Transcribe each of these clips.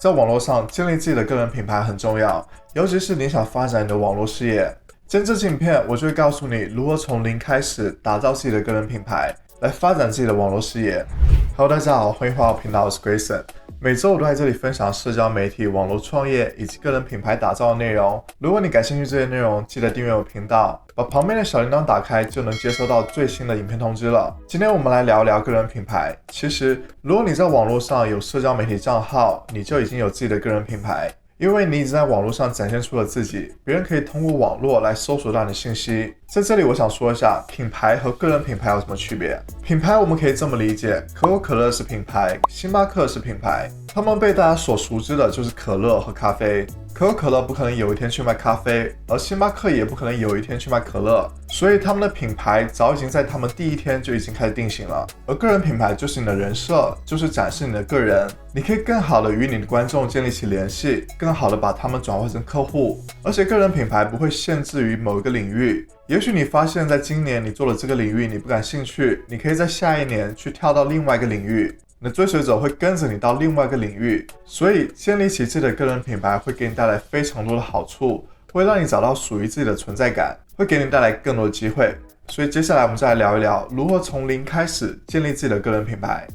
在网络上建立自己的个人品牌很重要，尤其是你想发展你的网络事业。今天这期影片我就会告诉你如何从零开始打造自己的个人品牌，来发展自己的网络事业。Hello， 大家好，欢迎回到我频道，我是 Grayson。每周我都在这里分享社交媒体、网络创业以及个人品牌打造的内容。如果你感兴趣这些内容，记得订阅我频道，把旁边的小铃铛打开，就能接收到最新的影片通知了。今天我们来聊聊个人品牌。其实，如果你在网络上有社交媒体账号，你就已经有自己的个人品牌。因为你已经在网络上展现出了自己，别人可以通过网络来搜索到你的信息。在这里我想说一下，品牌和个人品牌有什么区别？品牌我们可以这么理解，可口可乐是品牌，星巴克是品牌，他们被大家所熟知的就是可乐和咖啡。可口可乐不可能有一天去卖咖啡，而星巴克也不可能有一天去卖可乐，所以他们的品牌早已经在他们第一天就已经开始定型了。而个人品牌就是你的人设，就是展示你的个人，你可以更好的与你的观众建立起联系，更好的把他们转化成客户。而且个人品牌不会限制于某一个领域，也许你发现在今年你做了这个领域你不感兴趣，你可以在下一年去跳到另外一个领域，你的追随者会跟着你到另外一个领域，所以建立起自己的个人品牌会给你带来非常多的好处，会让你找到属于自己的存在感，会给你带来更多的机会。所以接下来我们再来聊一聊如何从零开始建立自己的个人品牌。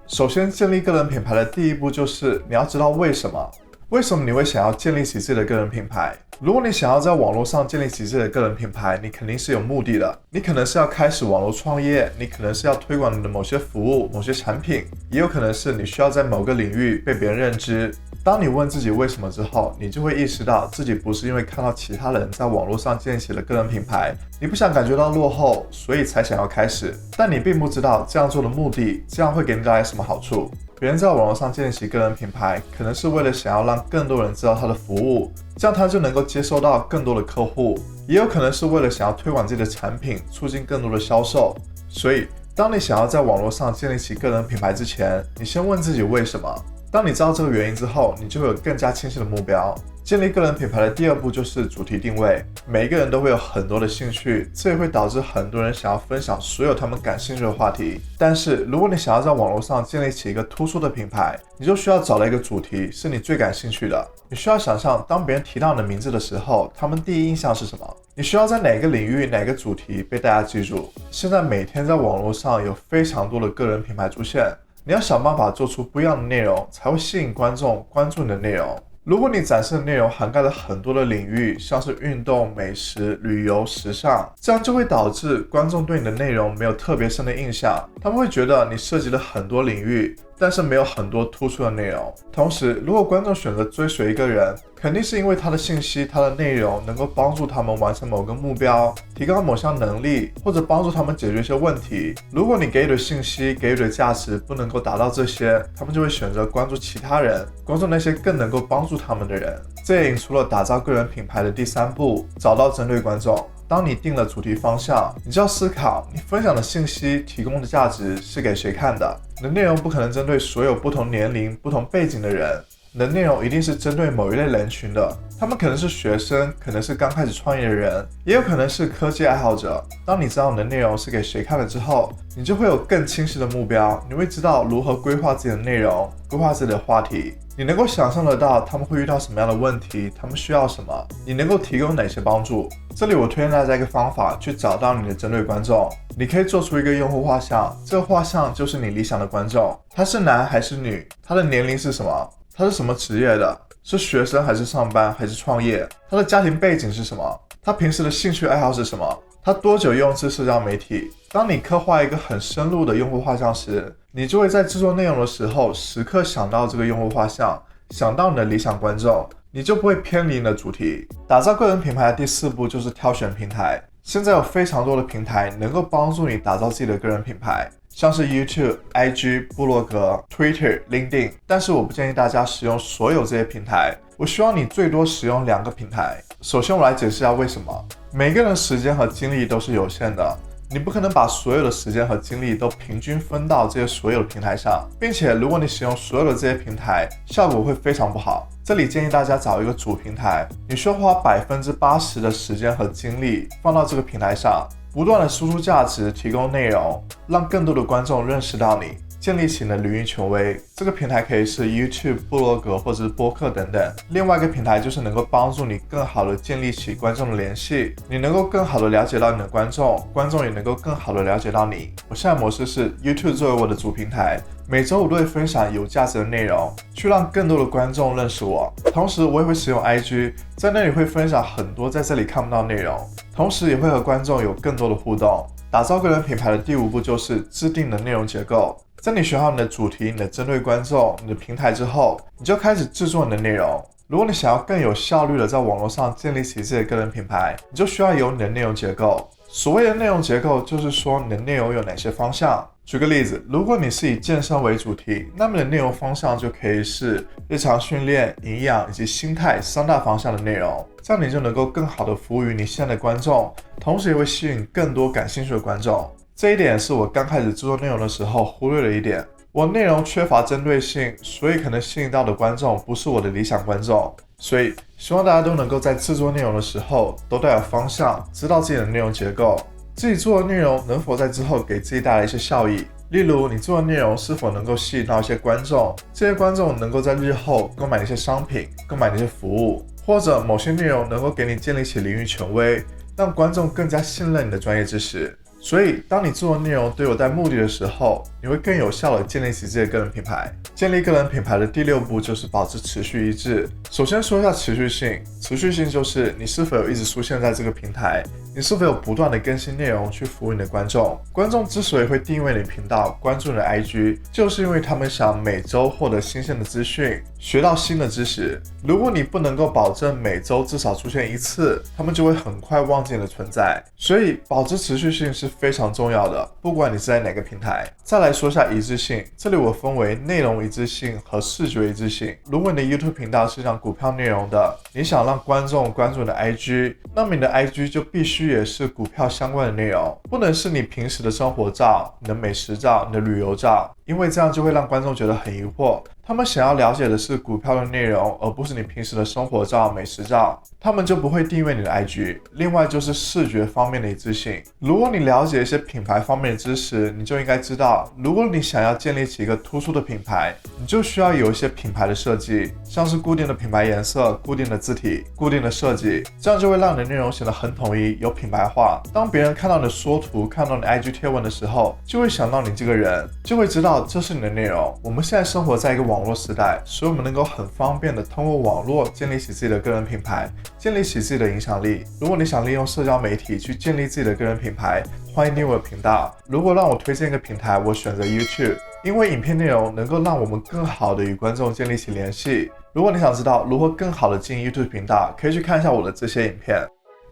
首先，建立个人品牌的第一步就是你要知道为什么。为什么你会想要建立起自己的个人品牌？如果你想要在网络上建立起自己的个人品牌，你肯定是有目的的。你可能是要开始网络创业，你可能是要推广你的某些服务、某些产品，也有可能是你需要在某个领域被别人认知。当你问自己为什么之后，你就会意识到自己不是因为看到其他人在网络上建立起了个人品牌，你不想感觉到落后，所以才想要开始。但你并不知道这样做的目的，这样会给你带来什么好处。别人在网络上建立起个人品牌，可能是为了想要让更多人知道他的服务，这样他就能够接收到更多的客户，也有可能是为了想要推广自己的产品，促进更多的销售。所以，当你想要在网络上建立起个人品牌之前，你先问自己为什么。当你知道这个原因之后，你就会有更加清晰的目标。建立个人品牌的第二步就是主题定位。每一个人都会有很多的兴趣，这也会导致很多人想要分享所有他们感兴趣的话题。但是如果你想要在网络上建立起一个突出的品牌，你就需要找到一个主题是你最感兴趣的。你需要想象，当别人提到你的名字的时候，他们第一印象是什么？你需要在哪个领域、哪个主题被大家记住？现在每天在网络上有非常多的个人品牌出现，你要想办法做出不一样的内容，才会吸引观众关注你的内容。如果你展示的内容涵盖了很多的领域，像是运动、美食、旅游、时尚，这样就会导致观众对你的内容没有特别深的印象，他们会觉得你涉及了很多领域，但是没有很多突出的内容。同时，如果观众选择追随一个人，肯定是因为他的信息、他的内容能够帮助他们完成某个目标，提高某项能力，或者帮助他们解决一些问题。如果你给予的信息、给予的价值不能够达到这些，他们就会选择关注其他人，关注那些更能够帮助他们的人。这也引出了打造个人品牌的第三步，找到针对观众。当你定了主题方向，你就要思考你分享的信息提供的价值是给谁看的。你的内容不可能针对所有不同年龄、不同背景的人，你的内容一定是针对某一类人群的。他们可能是学生，可能是刚开始创业的人，也有可能是科技爱好者。当你知道你的内容是给谁看了之后，你就会有更清晰的目标，你会知道如何规划自己的内容，规划自己的话题。你能够想象得到他们会遇到什么样的问题，他们需要什么，你能够提供哪些帮助。这里我推荐大家一个方法，去找到你的针对观众。你可以做出一个用户画像，这个画像就是你理想的观众。他是男还是女？他的年龄是什么？他是什么职业的？是学生还是上班还是创业？他的家庭背景是什么？他平时的兴趣爱好是什么？他多久用一次社交媒体？当你刻画一个很深入的用户画像时，你就会在制作内容的时候时刻想到这个用户画像，想到你的理想观众，你就不会偏离你的主题。打造个人品牌的第四步就是挑选平台。现在有非常多的平台能够帮助你打造自己的个人品牌，像是 YouTube、IG、部落格、Twitter、LinkedIn， 但是我不建议大家使用所有这些平台，我希望你最多使用2个平台。首先我来解释一下为什么。每个人的时间和精力都是有限的，你不可能把所有的时间和精力都平均分到这些所有的平台上，并且如果你使用所有的这些平台，效果会非常不好。这里建议大家找一个主平台，你需要花80%的时间和精力放到这个平台上，不断的输出价值，提供内容，让更多的观众认识到你。建立起你的领域权威。这个平台可以是 YouTube、部落格或者是播客等等。另外一个平台就是能够帮助你更好的建立起观众的联系，你能够更好的了解到你的观众，观众也能够更好的了解到你。我现在模式是 YouTube 作为我的主平台，每周我都会分享有价值的内容，去让更多的观众认识我。同时我也会使用 IG， 在那里会分享很多在这里看不到内容，同时也会和观众有更多的互动。打造个人品牌的第5步就是制定的内容结构。在你选好你的主题、你的针对观众、你的平台之后，你就开始制作你的内容。如果你想要更有效率的在网络上建立起自己的个人品牌，你就需要有你的内容结构。所谓的内容结构，就是说你的内容有哪些方向。举个例子，如果你是以健身为主题，那么你的内容方向就可以是日常训练、营养以及心态3大方向的内容，这样你就能够更好的服务于你现在的观众，同时也会吸引更多感兴趣的观众。这一点是我刚开始制作内容的时候忽略了一点，我内容缺乏针对性，所以可能吸引到的观众不是我的理想观众。所以希望大家都能够在制作内容的时候都带有方向，知道自己的内容结构，自己做的内容能否在之后给自己带来一些效益。例如你做的内容是否能够吸引到一些观众，这些观众能够在日后购买一些商品，购买一些服务，或者某些内容能够给你建立起领域权威，让观众更加信任你的专业知识。所以当你做的内容都有带目的的时候，你会更有效地建立起自己的个人品牌。建立个人品牌的第6步就是保持持续一致。首先说一下持续性，持续性就是你是否有一直出现在这个平台，你是否有不断的更新内容去服务你的观众。观众之所以会订阅你的频道，关注你的 IG， 就是因为他们想每周获得新鲜的资讯，学到新的知识。如果你不能够保证每周至少出现1次，他们就会很快忘记你的存在。所以保持持续性是非常重要的，不管你是在哪个平台。再来说一下一致性，这里我分为内容一致性和视觉一致性。如果你的 YouTube 频道是讲股票内容的，你想让观众关注你的 IG， 那么你的 IG 就必须也是股票相关的内容，不能是你平时的生活照、你的美食照、你的旅游照，因为这样就会让观众觉得很疑惑，他们想要了解的是股票的内容，而不是你平时的生活照、美食照，他们就不会订阅你的 IG。 另外就是视觉方面的一致性，如果你了解一些品牌方面的知识，你就应该知道，如果你想要建立起一个突出的品牌，你就需要有一些品牌的设计，像是固定的品牌颜色、固定的字体、固定的设计，这样就会让你的内容显得很统一，有品牌化。当别人看到你的缩图、看到你的 IG 贴文的时候，就会想到你这个人，就会知道这是你的内容。我们现在生活在一个网络时代，所以我们能够很方便的通过网络建立起自己的个人品牌，建立起自己的影响力。如果你想利用社交媒体去建立自己的个人品牌，欢迎订阅我的频道。如果让我推荐一个平台，我选择 YouTube， 因为影片内容能够让我们更好的与观众建立起联系。如果你想知道如何更好的经营 YouTube 频道，可以去看一下我的这些影片，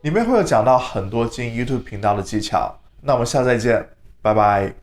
里面会有讲到很多经营 YouTube 频道的技巧。那我们下次再见，拜拜。